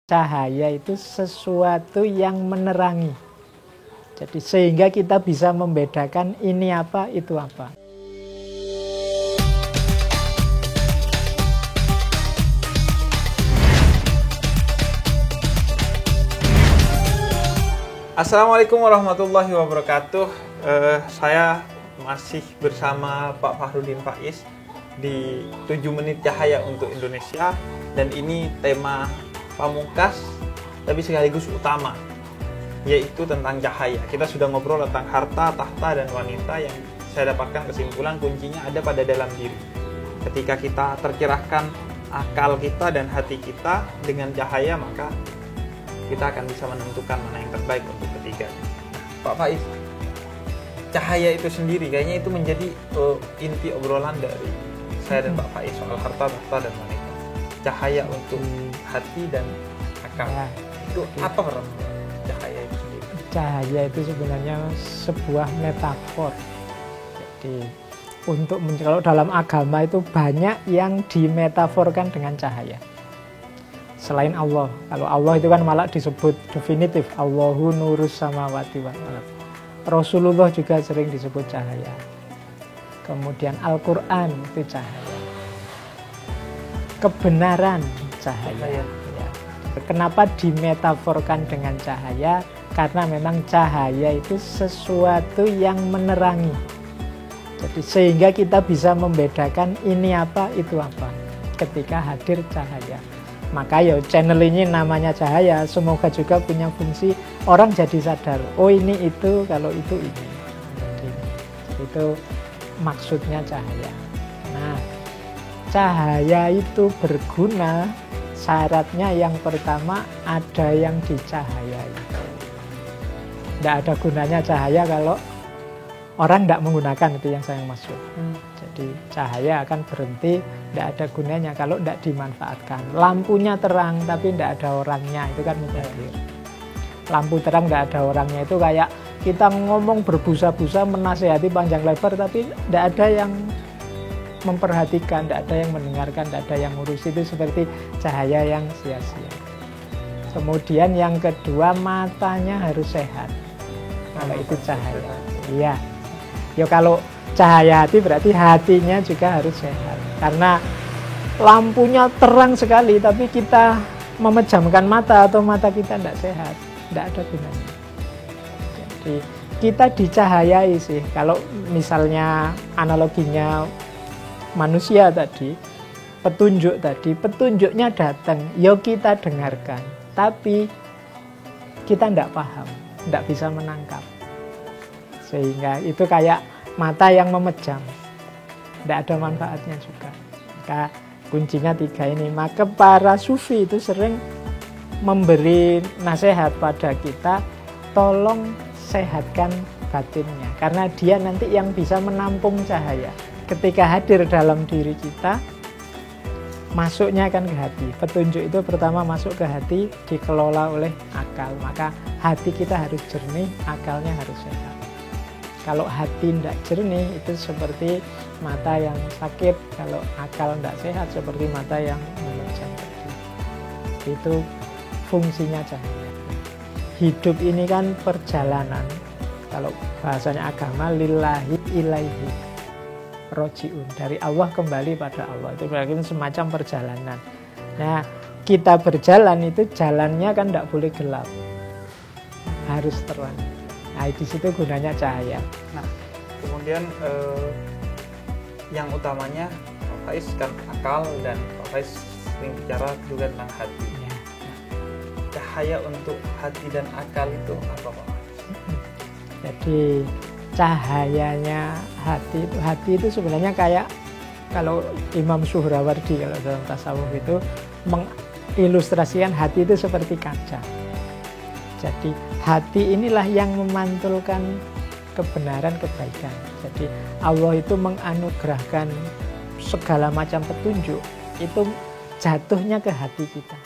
Cahaya itu sesuatu yang menerangi. Jadi sehingga kita bisa membedakan ini apa, itu apa. Assalamualaikum warahmatullahi wabarakatuh. Saya masih bersama Pak Fahrudin Faiz di 7 menit cahaya untuk Indonesia. Dan ini tema pamungkas tapi sekaligus utama, yaitu tentang cahaya. Kita sudah ngobrol tentang harta, tahta, dan wanita. Yang saya dapatkan kesimpulan kuncinya ada pada dalam diri. Ketika kita tercerahkan akal kita dan hati kita dengan cahaya, maka kita akan bisa menentukan mana yang terbaik untuk ketiganya. Pak Faiz, cahaya itu sendiri kayaknya itu menjadi inti obrolan dari saya dan Pak Faiz soal harta, tahta, dan wanita. Cahaya untuk hati dan akal. Ya, itu apa peran cahaya itu sendiri? Cahaya itu sebenarnya sebuah metafor. Jadi kalau dalam agama itu banyak yang dimetaforkan dengan cahaya. Selain Allah, kalau Allah itu kan malah disebut definitif, Allahu nurus samawati wal ardh. Rasulullah juga sering disebut cahaya. Kemudian Al-Quran itu cahaya. Kebenaran cahaya. Ya. Kenapa dimetaforkan dengan cahaya? Karena memang cahaya itu sesuatu yang menerangi. Jadi sehingga kita bisa membedakan ini apa, itu apa ketika hadir cahaya. Maka ya channel ini namanya cahaya, semoga juga punya fungsi orang jadi sadar, oh ini itu, kalau itu ini. Jadi, itu maksudnya cahaya. Nah, cahaya itu berguna, syaratnya yang pertama ada yang dicahayai. Tidak ada gunanya cahaya kalau orang tidak menggunakan, itu yang saya maksud. Jadi cahaya akan berhenti, tidak ada gunanya kalau tidak dimanfaatkan. Lampunya terang tapi tidak ada orangnya, itu kan mubazir. Lampu terang tidak ada orangnya itu kayak kita ngomong berbusa-busa menasehati panjang lebar tapi tidak ada yang memperhatikan, tidak ada yang mendengarkan, tidak ada yang ngurus. Itu seperti cahaya yang sia-sia. Kemudian yang kedua, matanya harus sehat. Kalau itu cahaya. Iya. Ya kalau cahaya hati berarti hatinya juga harus sehat. Karena lampunya terang sekali tapi kita memejamkan mata atau mata kita tidak sehat, tidak ada gunanya. Jadi kita dicahayai sih. Kalau misalnya analoginya manusia tadi, petunjuk tadi, petunjuknya datang, ya kita dengarkan. Tapi kita tidak paham, tidak bisa menangkap. Sehingga itu kayak mata yang memejam, tidak ada manfaatnya juga. Maka kuncinya 3 ini. Maka para sufi itu sering memberi nasihat pada kita, tolong sehatkan batinnya. Karena dia nanti yang bisa menampung cahaya. Ketika hadir dalam diri kita, masuknya akan ke hati. Petunjuk itu pertama masuk ke hati, dikelola oleh akal. Maka hati kita harus jernih, akalnya harus sehat. Kalau hati tidak jernih, itu seperti mata yang sakit. Kalau akal tidak sehat, seperti mata yang memejam. Itu fungsinya cahaya. Hidup ini kan perjalanan. Kalau bahasanya agama, lillahi ilaihi roji'un. Dari Allah kembali pada Allah. Itu berarti semacam perjalanan. Nah, kita berjalan itu jalannya kan tidak boleh gelap. Harus terang. Nah, di situ gunanya cahaya. Nah, kemudian yang utamanya Pak Faiz kan akal, dan Pak Faiz sering bicara juga tentang hati. Ya. Cahaya untuk hati dan akal itu apa, Pak? Jadi cahayanya hati itu sebenarnya kayak kalau Imam Suhrawardi kalau dalam tasawuf itu mengilustrasikan hati itu seperti kaca. Jadi hati inilah yang memantulkan kebenaran, kebaikan. Jadi Allah itu menganugerahkan segala macam petunjuk, itu jatuhnya ke hati kita.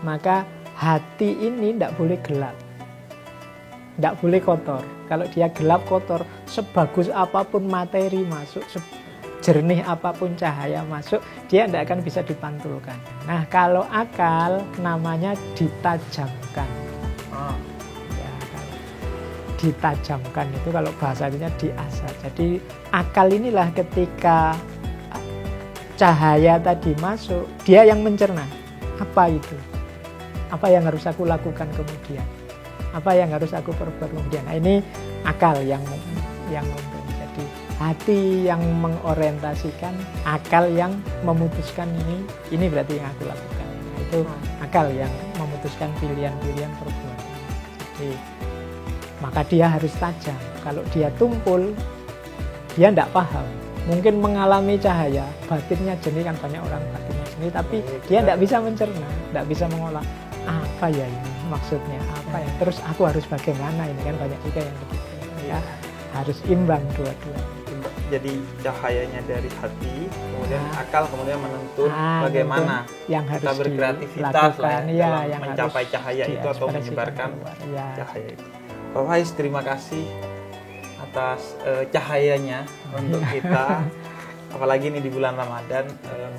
Maka hati ini tidak boleh gelap, tidak boleh kotor. Kalau dia gelap kotor, sebagus apapun materi masuk, sejernih apapun cahaya masuk, dia tidak akan bisa dipantulkan. Nah, kalau akal namanya ditajamkan. Ya, ditajamkan itu kalau bahasanya diasah. Jadi akal inilah ketika cahaya tadi masuk, dia yang mencerna. Apa itu? Apa yang harus aku lakukan kemudian? Apa yang harus aku perbuat kemudian? Nah, ini akal yang jadi hati yang mengorientasikan, akal yang memutuskan ini berarti yang aku lakukan. Nah, itu akal yang memutuskan pilihan-pilihan perbuatan. Jadi maka dia harus tajam. Kalau dia tumpul, dia tidak paham. Mungkin mengalami cahaya, batinnya jernih, kan banyak orang batinnya jernih, tapi dia tidak bisa mencerna, tidak bisa mengolah. Apa ya ini maksudnya, apa ya, terus aku harus bagaimana, ini kan banyak juga yang begitu ya. Harus imbang dua-dua. Jadi cahayanya dari hati, kemudian akal, kemudian menuntut bagaimana yang harus kita berkreativitas dalam yang mencapai cahaya itu atau menyebarkan cahaya itu. Pak Faiz, terima kasih atas cahayanya untuk kita. Apalagi ini di bulan Ramadan,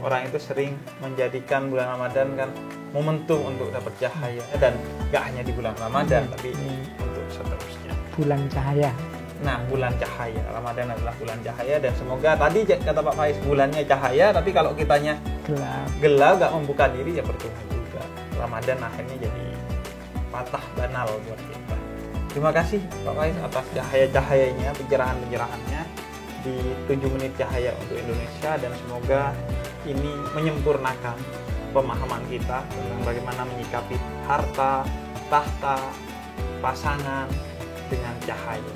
orang itu sering menjadikan bulan Ramadan kan momentum untuk dapat cahaya, dan gak hanya di bulan Ramadan tapi untuk seterusnya. Bulan cahaya. Nah, bulan cahaya, Ramadan adalah bulan cahaya, dan semoga tadi kata Pak Faiz bulannya cahaya, tapi kalau kitanya gelap gak membuka diri ya percuma juga. Ramadan akhirnya jadi patah banal buat kita. Terima kasih Pak Faiz atas cahaya-cahayanya, pencerahan-pencerahannya di 7 menit cahaya untuk Indonesia, dan semoga ini menyempurnakan pemahaman kita tentang bagaimana menyikapi harta, tahta, pasangan dengan cahaya.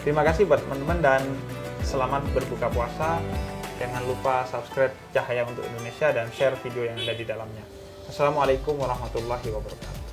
Terima kasih buat teman-teman dan selamat berbuka puasa. Jangan lupa subscribe Cahaya untuk Indonesia dan share video yang ada di dalamnya. Assalamualaikum warahmatullahi wabarakatuh.